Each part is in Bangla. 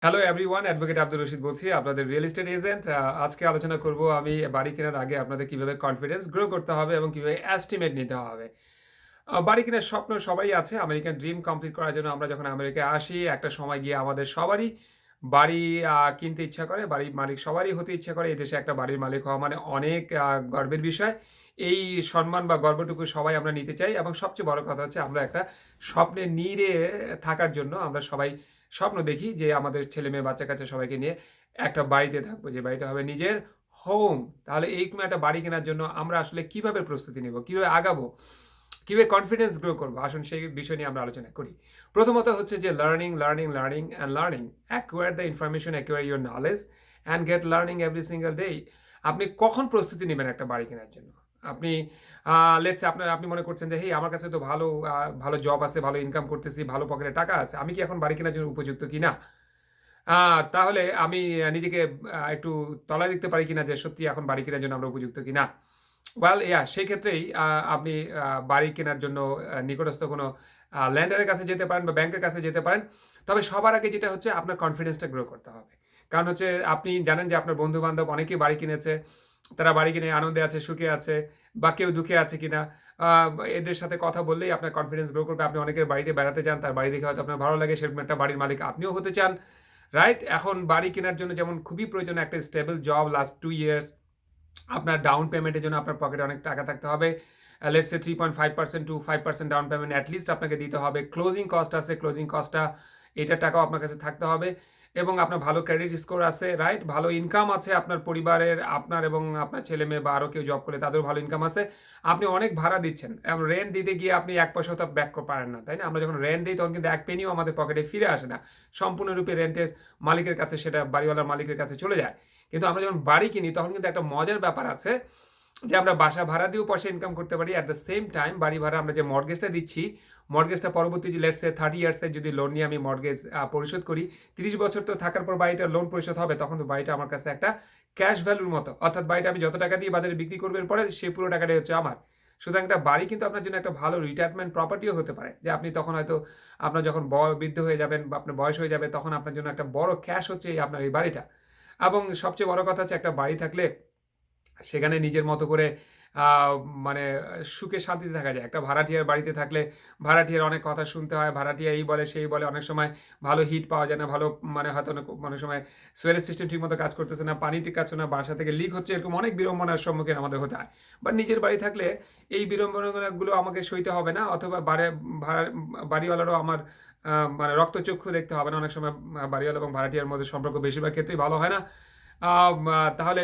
Hello everyone, advocate Abdur Rashid বলছি, আপনাদের রিয়েল এস্টেট এজেন্ট। আজকে আলোচনা করব আমি বাড়ি কেনার আগে আপনাদের কিভাবে কনফিডেন্স গ্রো করতে হবে এবং কিভাবে এস্টিমেট নিতে হবে। বাড়ি কেনার স্বপ্ন সবারই আছে। আমেরিকান ড্রিম কমপ্লিট করার জন্য আমরা যখন আমেরিকায় আসি, একটা সময় গিয়ে আমাদের সবারই বাড়ি কিনতে ইচ্ছা করে। বাড়ির মালিক সবারই হতে ইচ্ছা করে। এদেশে একটা বাড়ির মালিক হওয়া মানে অনেক গর্বের বিষয়। এই সম্মান বা গর্বটুকু সবাই আমরা নিতে চাই এবং সবচেয়ে বড় কথা হচ্ছে আমরা একটা স্বপ্নের নীড়ে থাকার জন্য আমরা সবাই স্বপ্ন দেখি যে আমাদের ছেলে-মেয়ে, বাচ্চা-কাচ্চা সবাইকে নিয়ে একটা বাড়িতে থাকবো। যে বাড়িটা হবে নিজের হোম। তাহলে এইরকম একটা বাড়ি কেনার জন্য আমরা আসলে কিভাবে প্রস্তুতি নিব? কিভাবে আগাবো? কিভাবে কনফিডেন্স গ্রো করব? আসুন সেই বিষয় নিয়ে আমরা আলোচনা করি। প্রথমত হচ্ছে যে learning and learning. Acquire the information, acquire your knowledge and get learning every single day. আপনি কখন প্রস্তুতি নিবেন একটা বাড়ি কেনার জন্য? আপনি লেটস সে আপনি মনে করছেন যে, "হেই আমার কাছে তো ভালো জব আছে, ভালো ইনকাম করতেছি, ভালো পকেটে টাকা আছে। আমি কি এখন বাড়ি কেনার জন্য উপযুক্ত কিনা?" আ তাহলে আমি নিজেকে একটু তলায় দেখতে পারি কিনা যে সত্যি এখন বাড়ি কেনার জন্য আমরা উপযুক্ত কিনা? সেই ক্ষেত্রেই আপনি বাড়ি কেনার জন্য নিকটস্থ কোনো ল্যান্ডারের কাছে যেতে পারেন বা ব্যাংকের কাছে যেতে পারেন। তবে সবার আগে যেটা হচ্ছে আপনার কনফিডেন্সটা গ্রো করতে হবে। কারণ হচ্ছে আপনি জানেন যে আপনার বন্ধু-বান্ধব অনেকেই বাড়ি কিনেছে। তারা বাড়ি কিনে আনন্দে আছে, সুখে আছে বা কেউ দুঃখে আছে কিনা। আ এদের সাথে কথা বললেই আপনার কনফিডেন্স গ্রো করবে। আপনি অনেকের বাড়িতে বেড়াতে যান, তার বাড়ি দেখে হয়তো আপনার ভালো লাগে। সেরকম একটা বাড়ির মালিক আপনিও হতে চান। রাইট? এখন বাড়ি কেনার জন্য যেমন খুবই প্রয়োজন একটা স্টেবল জব লাস্ট 2 ইয়ার্স। আপনার ডাউন পেমেন্টের জন্য আপনার পকেটে অনেক টাকা থাকতে হবে। Let's say 3.5% to 5% down payment at least আপনাকে দিতে হবে। ক্লোজিং কস্ট আছে, ক্লোজিং কস্টটা এটার টাকাও আপনার কাছে থাকতে হবে এবং আপনার ভালো ক্রেডিট স্কোর আছে, রাইট? ভালো ইনকাম আছে আপনার পরিবারের, আপনার এবং আপনার ছেলে-মেয়ে বা আরো কেউ জব করে তাদেরও ভালো ইনকাম আছে। আপনি অনেক ভাড়া দিচ্ছেন। রেন্ট দিতে গিয়ে আপনি ১ পয়সাও তো ব্যাক পারেন না, তাই না? আমরা যখন রেন্ট দেই তখন কিন্তু ১ পেনিও আমাদের পকেটে ফিরে আসে না। সম্পূর্ণরূপে রেন্টের মালিকের কাছে সেটা বাড়িওয়ালার মালিকের কাছে চলে যায়। কিন্তু আমরা যখন বাড়ি কিনি তখন কিন্তু একটা মজার ব্যাপার আছে যে আমরা বাসা ভাড়া দিয়েও পয়সা ইনকাম করতে পারি। এট দ্য সেম টাইম বাড়ি ভাড়া আমরা যে মর্টগেজটা দিচ্ছি, মর্টগেজটা পরবর্তী যে লেটস সে 30 ইয়ার্স এর যদি লোন নিয়ে আমি মর্টগেজ পরিশোধ করি, ৩০ বছর তো থাকার পর বাড়িটার লোন পরিশোধ হবে। তখন তো বাড়িটা আমার কাছে একটা ক্যাশ ভ্যালুর মতো। অর্থাৎ বাড়িটা আমি যত টাকা দিয়ে বাজারে বিক্রি করব এরপরে সেই পুরো টাকাটাই হচ্ছে আমার। সুতরাং একটা বাড়ি কিন্তু আপনার জন্য একটা ভালো রিটায়ারমেন্ট প্রপার্টিও হতে পারে। যে আপনি তখন হয়তো আপনার যখন বৃদ্ধ হয়ে যাবেন বা আপনার বয়স হয়ে যাবে তখন আপনার জন্য একটা বড় ক্যাশ হচ্ছে এই আপনার এই বাড়িটা। এবং সবচেয়ে বড় কথা হচ্ছে একটা বাড়ি থাকলে সেখানে নিজের মতো করে আ মানে সুখে শান্তিতে থাকা যায়। একটা ভাড়াটিয়ার বাড়িতে থাকলে ভাড়াটিয়ার অনেক কথা শুনতে হয়। ভাড়াটিয়া এই বলে, সেই বলে। অনেক সময় ভালো হিট পাওয়া যায় না। ভালো মানে হয়তো অনেক সময় সুয়েরেজ সিস্টেম ঠিকমতো কাজ করতেছে না, পানি ঠিক কাজছে না, বাসা থেকে লিক হচ্ছে। এরকম অনেক বিড়ম্বনার সম্মুখীন আমাদের হতে হয়। বাট নিজের বাড়ি থাকলে এই বিড়ম্বনাগুলো আমাকে সইতে হবে না অথবা ভাড়া বাড়িওয়ালারও আমার আ মানে রক্তচক্ষু দেখতে হবে না। অনেক সময় বাড়িওয়ালা এবং ভাড়াটিয়ার মধ্যে সম্পর্ক বেশিরভাগ ক্ষেত্রেই ভালো হয় না। আ মা তাহলে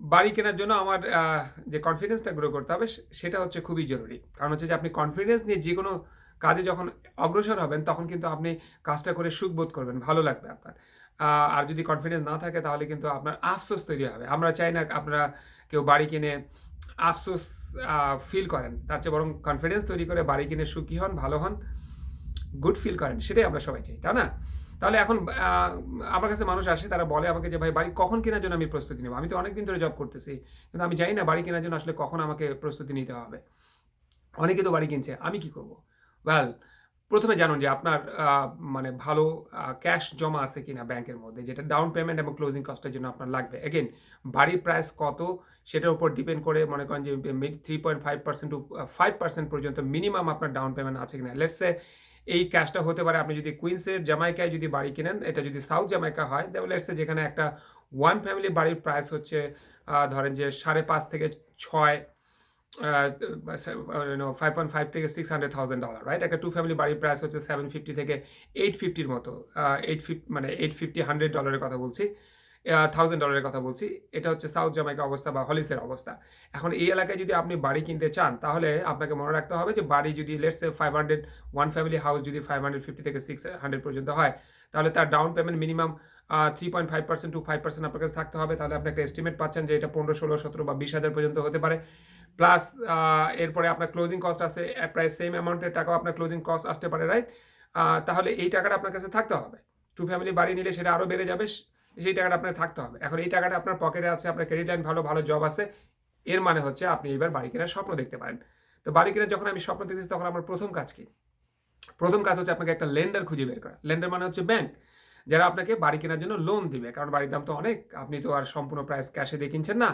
বাড়ি কেনার জন্য আমার যে কনফিডেন্সটা গ্রো করতে হবে সেটা হচ্ছে খুবই জরুরি। কারণ হচ্ছে যে আপনি কনফিডেন্স নিয়ে যেকোনো কাজে যখন অগ্রসর হবেন তখন কিন্তু আপনি কাজটা করে সুখ বোধ করবেন। ভালো লাগবে আপনার। আ আর যদি কনফিডেন্স না থাকে তাহলে কিন্তু আপনার আফসোস তৈরি হবে। আমরা চাই না আপনারা কেউ বাড়ি কিনে আফসোস আ ফিল করেন। তার চেয়ে বরং কনফিডেন্স তৈরি করে বাড়ি কিনে সুখী হন, ভালো হন, গুড ফিল করেন। সেটাই আমরা সবাই চাই। তাই না? তাহলে এখন আ আমার কাছে মানুষ আসে তারা বলে আমাকে যে, "ভাই বাড়ি কখন কেনার জন্য আমি প্রস্তুতি নেব? আমি তো অনেকদিন ধরে জব করতেছি। কিন্তু আমি জানি না বাড়ি কেনার জন্য আসলে কখন আমাকে প্রস্তুতি নিতে হবে। অনেকে তো বাড়ি কিনছে। আমি কি করব?" ওয়েল ১ম এ জানুন যে আপনার মানে ভালো ক্যাশ জমা আছে কিনা ব্যাংকের মধ্যে যেটা ডাউন পেমেন্ট এবং ক্লোজিং কস্ট এর জন্য আপনার লাগবে। এগেইন বাড়ির প্রাইস কত সেটার উপর ডিপেন্ড করে মনে করেন যে 3.5% টু 5% পর্যন্ত মিনিমাম আপনার ডাউন পেমেন্ট আছে কিনা। লেটস সে এই ক্যাশটা হতে পারে আপনি যদি কুইন্সের জামাইকায় যদি বাড়ি কিনেন, এটা যদি সাউথ জামাইকা হয়, লেটস সে যেখানে একটা 1 ফ্যামিলি বাড়ির প্রাইস হচ্ছে ধরেন যে ৫.৫ থেকে ৬ আ $5.5 থেকে $600,000 রাইট? একটা 2 ফ্যামিলি বাড়ির প্রাইস হচ্ছে 750 থেকে 850 এর মতো। 850 $100 এর কথা বলছি। $1000 এর কথা বলছি। এটা হচ্ছে সাউথ জামাইকা অবস্থা বা হলিসের অবস্থা। এখন এই এলাকায় যদি আপনি বাড়ি কিনতে চান, তাহলে আপনাকে মনে রাখতে হবে যে বাড়ি যদি লেটস সে 500 1 ফ্যামিলি হাউস যদি 550 থেকে 600 পর্যন্ত হয়, তাহলে তার ডাউন পেমেন্ট মিনিমাম 3.5% টু 5% আপনার কাছে থাকতে হবে। তাহলে আপনি একটা এস্টিমেট পাচ্ছেন যে এটা ১৫, ১৬, ১৭ বা ২০,০০০ পর্যন্ত হতে পারে। প্লাস এরপরে আপনার ক্লোজিং কস্ট আছে। প্রায় সেম অ্যামাউন্টের টাকাও আপনার ক্লোজিং কস্ট আসতে পারে, রাইট? তাহলে এই টাকাটা আপনার কাছে থাকতে হবে। 2 ফ্যামিলি বাড়ি নিলে সেটা আরো বেড়ে যাবে। সেই টাকাটা আপনার থাকতে হবে। এখন এই টাকাটা আপনার পকেটে আছে, আপনার ক্রেডিট লাইন ভালো, ভালো জব আছে। এর মানে হচ্ছে আপনি এবার বাড়ি কেনার স্বপ্ন দেখতে পারেন। তো বাড়ি কেনার যখন আমি স্বপ্ন দেখতেছি তখন আমার ১ম কাজ কি? ১ম কাজ হচ্ছে আপনাকে একটা লেন্ডার খুঁজে বের করা। লেন্ডার মানে হচ্ছে ব্যাংক। যারা আপনাকে বাড়ি কেনার জন্য লোন দিবে। কারণ বাড়ির দাম তো অনেক। আপনি তো আর সম্পূর্ণ প্রাইস ক্যাশে দিয়ে কিনছেন না।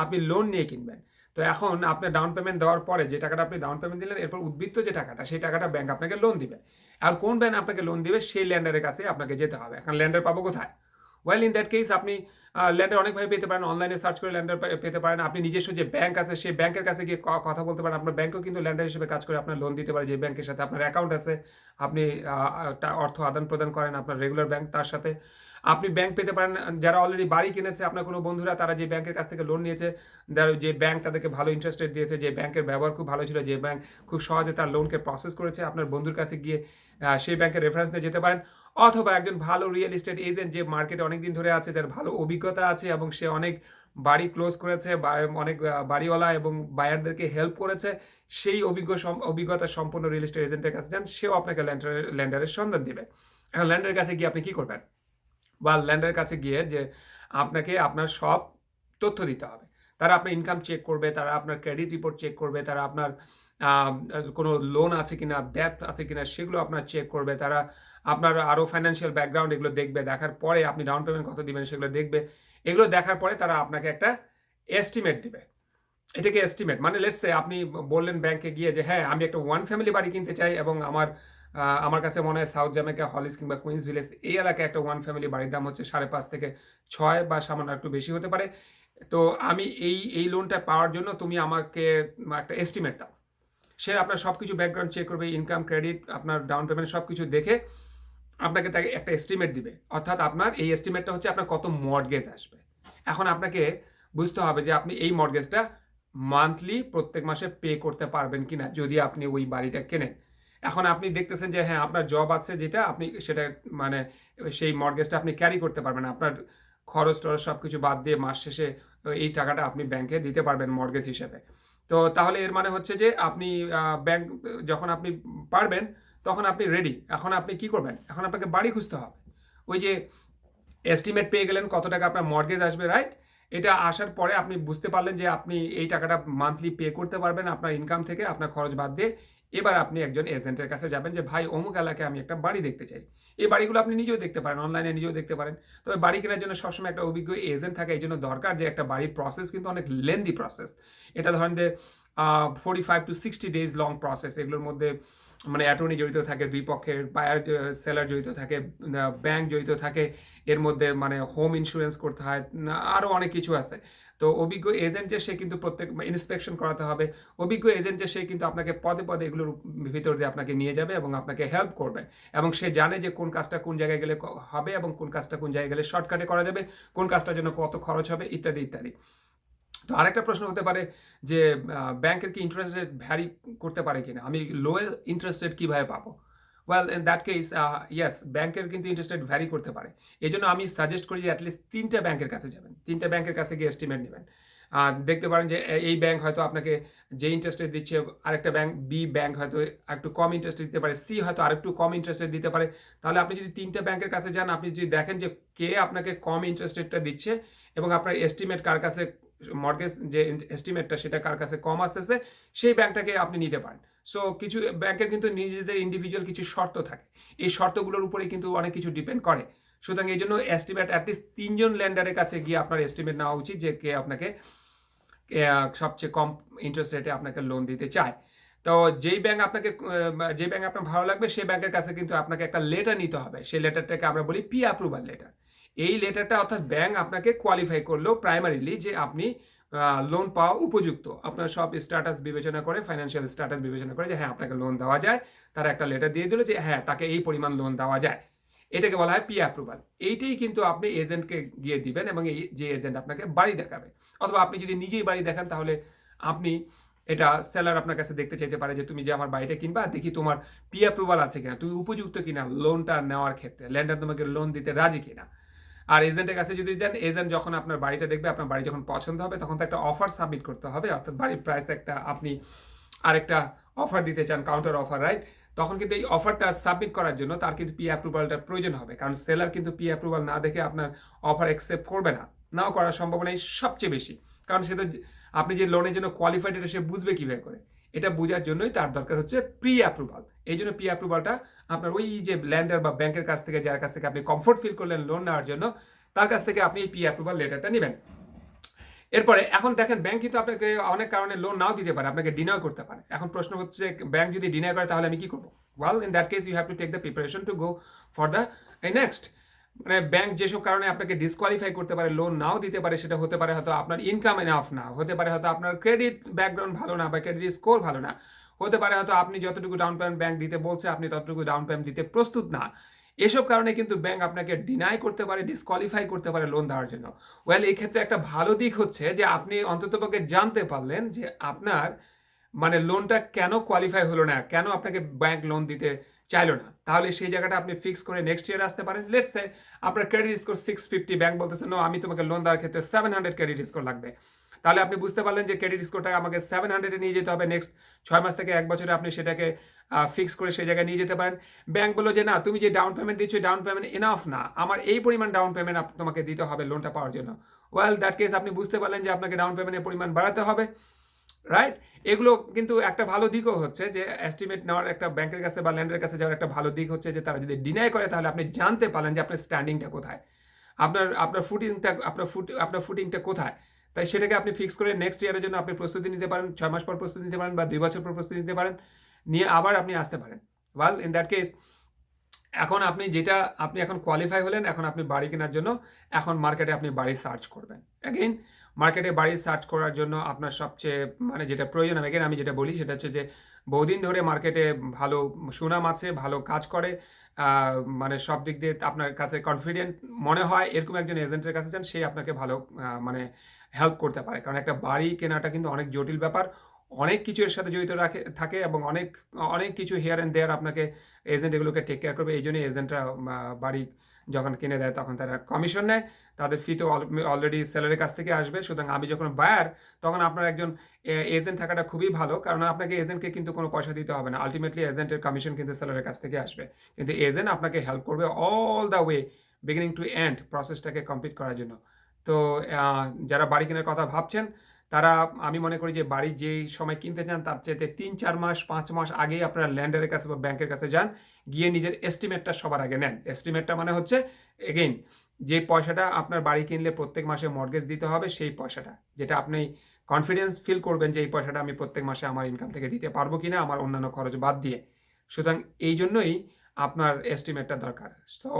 আপনি লোন নিয়ে কিনবেন। তো এখন আপনার ডাউন পেমেন্ট দেওয়ার পরে যে টাকাটা আপনি ডাউন পেমেন্ট দিলেন, এরপর উদ্বৃত্ত যে টাকাটা, সেই টাকাটা ব্যাংক আপনাকে লোন দিবে। আর কোন ব্যাংক আপনাকে লোন দিবে সেই ল্যান্ডারের কাছে আপনাকে যেতে হবে। এখন ল্যান্ডার পাবো কোথায়? ওয়েল ইন দ্যাট কেস আপনি ল্যান্ডার অনেকভাবে পেতে পারেন। অনলাইনে সার্চ করে ল্যান্ডার পেতে পারেন। আপনি নিজস্ব যে ব্যাংক আছে সেই ব্যাংকের কাছে গিয়ে কথা বলতে পারেন। আপনার ব্যাংকও কিন্তু ল্যান্ডার হিসেবে কাজ করে আপনার লোন দিতে পারে। যে ব্যাংকের সাথে আপনার অ্যাকাউন্ট আছে, আপনি অর্থ আদান প্রদান করেন আপনার রেগুলার ব্যাংক, তার সাথে আপনি ব্যাংক পেতে পারেন। যারা অলরেডি বাড়ি কিনেছে, আপনার কোনো বন্ধুরা তারা যে ব্যাংকের কাছ থেকে লোন নিয়েছে, যে ব্যাংক তাদেরকে ভালো ইন্টারেস্ট রেট দিয়েছে, যে ব্যাংকের ব্যবহার খুব ভালো ছিল, যে ব্যাংক খুব সহজে তার লোনকে প্রসেস করেছে, আপনার বন্ধুর কাছে গিয়ে সেই ব্যাংকের রেফারেন্স নিয়ে যেতে পারেন। অথবা একজন ভালো রিয়েল এস্টেট এজেন্ট যে মার্কেটে অনেকদিন ধরে আছে, যার ভালো অভিজ্ঞতা আছে এবং সে অনেক বাড়ি ক্লোজ করেছে, অনেক বাড়িওয়ালা এবং বায়ারদেরকে হেল্প করেছে, সেই অভিজ্ঞতা সম্পন্ন রিয়েল এস্টেট এজেন্টের কাছে যান। সেও আপনাকে ল্যান্ডারের সন্ধান দিবে। এখন ল্যান্ডারের কাছে গিয়ে আপনি কি করবেন? বা ল্যান্ডারের কাছে গিয়ে যে আপনাকে আপনার সব তথ্য দিতে হবে। তারা আপনার ইনকাম চেক করবে, তারা আপনার ক্রেডিট রিপোর্ট চেক করবে, তারা আপনার কোনো লোন আছে কিনা, ডেপ্ট আছে কিনা সেগুলো আপনার চেক করবে, তারা আপনার আরও ফাইন্যান্সিয়াল ব্যাকগ্রাউন্ড এগুলো দেখবে। দেখার পরে আপনি ডাউন পেমেন্ট কত দিবেন সেগুলো দেখবে। এগুলো দেখার পরে তারা আপনাকে একটা এস্টিমেট দিবে। এটাকে এস্টিমেট মানে লেটস সে আপনি বললেন ব্যাংকে গিয়ে যে হ্যাঁ আমি একটা ওয়ান ফ্যামিলি বাড়ি কিনতে চাই এবং আমার কাছে মনে হয় সাউথ জ্যামাইকা, হলিস কিংবা কুইন্স ভিলেজ এই এলাকায় একটা ওয়ান ফ্যামিলি বাড়ির দাম হচ্ছে 5.5 থেকে 6 বা সামান্য একটু বেশি হতে পারে। তো আমি এই লোনটা পাওয়ার জন্য তুমি আমাকে একটা এস্টিমেট দাও। সে আপনার সব কিছু ব্যাকগ্রাউন্ড চেক করবে, ইনকাম, ক্রেডিট, আপনার ডাউন পেমেন্ট সব কিছু দেখে আপনাকে তাকে একটা এস্টিমেট দিবে। অর্থাৎ আপনার এই এস্টিমেটটা হচ্ছে আপনার কত মর্টগেজ আসবে। এখন আপনাকে বুঝতে হবে যে আপনি এই মর্টগেজটা মান্থলি প্রত্যেক মাসে পে করতে পারবেন কিনা যদি আপনি ওই বাড়িটা কেনেন। এখন আপনি দেখতেছেন যে হ্যাঁ আপনার জব আছে যেটা, আপনি সেটা মানে সেই মর্টগেজটা আপনি ক্যারি করতে পারবেন। আপনার খরচ টরচ সব কিছু বাদ দিয়ে মাস শেষে এই টাকাটা আপনি ব্যাংকে দিতে পারবেন মর্টগেজ হিসেবে। তো তাহলে এর মানে হচ্ছে যে আপনি ব্যাংক যখন আপনি পারবেন তখন আপনি রেডি। এখন আপনি কি করবেন? এখন আপনাকে বাড়ি খুঁজতে হবে। ওই যে এস্টিমেট পেয়ে গেলেন কত টাকা আপনার মর্টগেজ আসবে, রাইট? এটা আসার পরে আপনি বুঝতে পারলেন যে আপনি এই টাকাটা মান্থলি পে করতে পারবেন আপনার ইনকাম থেকে, আপনার খরচ বাদ দিয়ে। এবার আপনি একজন এজেন্টের কাছে যাবেন যে ভাই অমুক এলাকায় আমি একটা বাড়ি দেখতে চাই। এই বাড়িগুলো আপনি নিজেও দেখতে পারেন, অনলাইনে নিজেও দেখতে পারেন। তবে বাড়ি কেনার জন্য সবসময় একটা অভিজ্ঞ এজেন্ট থাকে এই জন্য দরকার, যে একটা বাড়ির প্রসেস কিন্তু অনেক লেন্দি প্রসেস। এটা ধরেন যে 45 to 60 days লং প্রসেস। এগুলোর মধ্যে মানে অ্যাটর্নি জড়িত থাকে, দুই পক্ষের বায়ার সেলার জড়িত থাকে, ব্যাংক জড়িত থাকে, এর মধ্যে মানে হোম ইন্স্যুরেন্স করতে হয়, আরও অনেক কিছু আছে। তো অভিজ্ঞ এজেন্ট যে সে কিন্তু প্রত্যেক ইন্সপেকশন করাতে হবে। অভিজ্ঞ এজেন্ট যে সে কিন্তু আপনাকে পদে পদে এগুলোর ভিতর দিয়ে আপনাকে নিয়ে যাবে এবং আপনাকে হেল্প করবে, এবং সে জানে যে কোন কাজটা কোন জায়গায় গেলে হবে এবং কোন কাজটা কোন জায়গায় গেলে শর্টকাটে করা যাবে, কোন কাজটার জন্য কত খরচ হবে, ইত্যাদি ইত্যাদি। তো আরেকটা প্রশ্ন হতে পারে যে ব্যাংকের কি ইন্টারেস্ট রেট ভ্যারি করতে পারে কিনা, আমি লো ইন্টারেস্ট রেট কীভাবে পাবো? Well in that case yes, ব্যাংকের কিন্তু ইন্টারেস্ট রেট ভ্যারি করতে পারে। এই জন্য আমি সাজেস্ট করি যে অ্যাটলিস্ট 3টে ব্যাংকের কাছে যাবেন, 3টে ব্যাংকের কাছে গিয়ে এস্টিমেট নেবেন। দেখতে পারেন যে এই ব্যাংক হয়তো আপনাকে যে ইন্টারেস্ট রেট দিচ্ছে, আরেকটা ব্যাংক বি ব্যাংক হয়তো একটু কম ইন্টারেস্ট দিতে পারে, সি হয়তো আরেকটু কম ইন্টারেস্ট রেট দিতে পারে। তাহলে আপনি যদি 3টে ব্যাংকের কাছে যান, আপনি যদি দেখেন যে কে আপনাকে কম ইন্টারেস্ট রেটটা দিচ্ছে এবং আপনার এস্টিমেট কার কাছে, মর্টগেজ যে এস্টিমেটটা সেটা কার কাছে কম আসতেছে, সেই ব্যাংকটাকে আপনি নিতে পারেন। সো কিছু ব্যাংকের কিন্তু নিজেদের ইন্ডিভিজুয়াল কিছু শর্ত থাকে, এই শর্তগুলোর উপরেই কিন্তু অনেক কিছু ডিপেন্ড করে। সুতরাং এই জন্য এস্টিমেট অ্যাটলিস্ট 3জন ল্যান্ডারের কাছে গিয়ে আপনার এস্টিমেট নেওয়া উচিত যে কে আপনাকে সবচেয়ে কম ইন্টারেস্ট রেটে আপনাকে লোন দিতে চায়। তো যেই ব্যাংক আপনার ভালো লাগবে সেই ব্যাংকের কাছে কিন্তু আপনাকে একটা লেটার নিতে হবে। সেই লেটারটাকে আমরা বলি প্রি অ্যাপ্রুভাল লেটার। এই লেটারটা অর্থাৎ ব্যাংক আপনাকে কোয়ালিফাই করলো প্রাইমারিলি যে আপনি লোন পাওয়া উপযুক্ত। আপনার সব স্ট্যাটাস বিবেচনা করে, ফাইন্যান্সিয়াল স্ট্যাটাস বিবেচনা করে যে হ্যাঁ আপনাকে লোন দেওয়া যায়, তারা একটা লেটার দিয়ে দিল যে হ্যাঁ তাকে এই পরিমাণ লোন দেওয়া যায়। এটাকে বলা হয় প্রি অ্যাপ্রুভাল। এইটাই কিন্তু আপনি এজেন্টকে গিয়ে দিবেন এবং এই যে এজেন্ট আপনাকে বাড়ি দেখাবে। অথবা আপনি যদি নিজেই বাড়ি দেখান তাহলে আপনি এটা সেলার আপনার কাছে দেখতে চাইতে পারে যে তুমি যে আমার বাড়িটা কিনবা, দেখি তোমার প্রি অ্যাপ্রুভাল আছে কিনা, তুমি উপযুক্ত কিনা লোনটা নেওয়ার ক্ষেত্রে, ল্যান্ডার তোমাকে লোন দিতে রাজি কিনা। আর এজেন্টের কাছে যদি দেন, এজেন্ট যখন আপনার বাড়িটা দেখবে, আপনার বাড়ি যখন পছন্দ হবে তখন তো একটা অফার সাবমিট করতে হবে। অর্থাৎ বাড়ির প্রাইস একটা আপনি আরেকটা অফার দিতে চান, কাউন্টার অফার, রাইট? তখন কিন্তু এই অফারটা সাবমিট করার জন্য তার কিন্তু পি অ্যাপ্রুভালটা প্রয়োজন হবে, কারণ সেলার কিন্তু পি অ্যাপ্রুভাল না দেখে আপনার অফার অ্যাকসেপ্ট করবে না, নাও করার সম্ভাবনাই সবচেয়ে বেশি। কারণ সে তো আপনি যে লোনের জন্য কোয়ালিফাইড এটা সে বুঝবে কীভাবে করে। এটা বোঝার জন্যই তার দরকার হচ্ছে প্রি অ্যাপ্রুভাল। এই জন্য প্রি অ্যাপ্রুভালটা আপনার ওই যে ল্যান্ডার বা ব্যাংকের কাছ থেকে, যার কাছ থেকে আপনি কমফোর্ট ফিল করলেন লোন নেওয়ার জন্য, তার কাছ থেকে আপনি এই প্রি অ্যাপ্রুভাল লেটারটা নেবেন। এরপরে এখন দেখেন ব্যাংক কিন্তু আপনাকে অনেক কারণে লোন নাও দিতে পারে, আপনাকে ডিনাই করতে পারে। এখন প্রশ্ন হচ্ছে ব্যাংক যদি ডিনাই করে তাহলে আমি কি করবো? Well, in that case you have to take the preparation to go for the next. মানে ব্যাংক যেসব কারণে আপনাকে ডিসকোয়ালিফাই করতে পারে, লোন নাও দিতে পারে, সেটা হতে পারে হয়তো আপনার ইনকাম এনাফ না, হতে পারে হয়তো আপনার ক্রেডিট ব্যাকগ্রাউন্ড ভালো না বা ক্রেডিট স্কোর ভালো না, হতে পারে হয়তো আপনি যতটুকু ডাউন পেমেন্ট ব্যাংক দিতে বলছে আপনি ততটুকু ডাউন পেমেন্ট দিতে প্রস্তুত না। এসব কারণে কিন্তু ব্যাংক আপনাকে ডিনাই করতে পারে, ডিসকোয়ালিফাই করতে পারে লোন দেওয়ার জন্য। ওয়েল, এই ক্ষেত্রে একটা ভালো দিক হচ্ছে যে আপনি অন্ততপক্ষে জানতে পারলেন যে আপনার মানে লোনটা কেন কোয়ালিফাই হলো না, কেন আপনাকে ব্যাংক লোন দিতে চাইলো না। তাহলে সেই জায়গাটা আপনি ফিক্স করে নেক্সট ইয়ার আসতে পারেন। লেটস সে আপনার ক্রেডিট স্কোর 650, ব্যাংক বলতেছে নো, আমি তোমাকে লোন দেওয়ার ক্ষেত্রে 700 ক্রেডিট স্কোর লাগবে। তাহলে আপনি বুঝতে পারলেন যে ক্রেডিট স্কোরটা আমাকে 700 নিয়ে যেতে হবে, নেক্সট 6 মাস থেকে 1 বছরে আপনি সেটাকে ফিক্স করে সেই জায়গায় নিয়ে যেতে পারেন। ব্যাংক বললো যে না, তুমি যে ডাউন পেমেন্ট দিচ্ছ, ডাউন পেমেন্ট এনাফ না, আমার এই পরিমাণ ডাউন পেমেন্ট তোমাকে দিতে হবে লোনটা পাওয়ার জন্য। ওয়েল, দ্যাট কেস আপনি বুঝতে পারলেন যে আপনাকে ডাউন পেমেন্টের পরিমাণ বাড়াতে হবে, রাইট? এগুলো কিন্তু একটা ভালো দিকও হচ্ছে যে এস্টিমেট নেওয়ার একটা ব্যাংকের কাছে বা ল্যান্ডের কাছে যাওয়ার একটা ভালো দিক হচ্ছে যে তারা যদি ডিনাই করে তাহলে আপনি জানতে পারলেন যে আপনার স্ট্যান্ডিংটা কোথায়, আপনার ফুটিংটা কোথায়। তাই সেটাকে আপনি ফিক্স করে নেক্সট ইয়ারের জন্য আপনি প্রস্তুতি নিতে পারেন, 6 মাস পর প্রস্তুতি নিতে পারেন বা 2 বছর পর প্রস্তুতি নিতে পারেন, নিয়ে আবার আপনি আসতে পারেন। ওয়েল, ইন দ্যাট কেস এখন আপনি এখন কোয়ালিফাই হলেন, এখন আপনি বাড়ি কেনার জন্য এখন মার্কেটে আপনি বাড়ি সার্চ করবেন। অ্যাগেইন মার্কেটে বাড়ি সার্চ করার জন্য আপনার সবচেয়ে মানে যেটা প্রয়োজন, আমি যেটা বলি সেটা হচ্ছে যে বহুদিন ধরে মার্কেটে ভালো সুনাম আছে, ভালো কাজ করে, মানে সব দিক দিয়ে আপনার কাছে কনফিডেন্ট মনে হয় এরকম একজন এজেন্টের কাছে যান, সে আপনাকে ভালো মানে হেল্প করতে পারে। কারণ একটা বাড়ি কেনাটা কিন্তু অনেক জটিল ব্যাপার, অনেক কিছু এর সাথে জড়িত থাকে এবং অনেক অনেক কিছু হিয়ার অ্যান্ড দেয়ার আপনাকে এজেন্ট এগুলোকে টেক কেয়ার করবে। এই জন্যই এজেন্টরা বাড়ি যখন কিনে দেয় তখন তারা কমিশন নেয়, তাদের ফি তো অলরেডি সেলারের কাছ থেকে আসবে। সুতরাং আমি যখন বায়ার তখন আপনার একজন এজেন্ট থাকাটা খুবই ভালো, কারণ আপনাকে এজেন্টকে কিন্তু কোনো পয়সা দিতে হবে না। আলটিমেটলি এজেন্টের কমিশন কিন্তু সেলারের কাছ থেকে আসবে, কিন্তু এজেন্ট আপনাকে হেল্প করবে all the way beginning to end প্রসেসটাকে কমপ্লিট করার জন্য। তো যারা বাড়ি কেনার কথা ভাবছেন তারা, আমি মনে করি যে বাড়ি যেই সময় কিনতে চান তার চাইতে 3-4 মাস 5 মাস আগেই আপনারা ল্যান্ডারের কাছে বা ব্যাংকের কাছে যান, গিয়ে নিজের এস্টিমেটটা সবার আগে নেন। এস্টিমেটটা মানে হচ্ছে এগেইন যে পয়সাটা আপনার বাড়ি কিনলে প্রত্যেক মাসে মর্টগেজ দিতে হবে, সেই পয়সাটা যেটা আপনি কনফিডেন্স ফিল করবেন যে এই পয়সাটা আমি প্রত্যেক মাসে আমার ইনকাম থেকে দিতে পারবো কিনা, আমার অন্যান্য খরচ বাদ দিয়ে। সুতরাং এই জন্যই আপনার এস্টিমেটটা দরকার। তো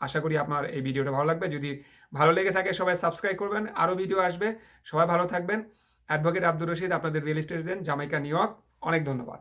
আশা করি আপনার এই ভিডিওটা ভালো লাগবে। যদি ভালো লেগে থাকে সবাই সাবস্ক্রাইব করবেন, আরও ভিডিও আসবে। সবাই ভালো থাকবেন। অ্যাডভোকেট আব্দুর রশিদ, আপনাদের real estate agent, Jamaica, new York. অনেক ধন্যবাদ।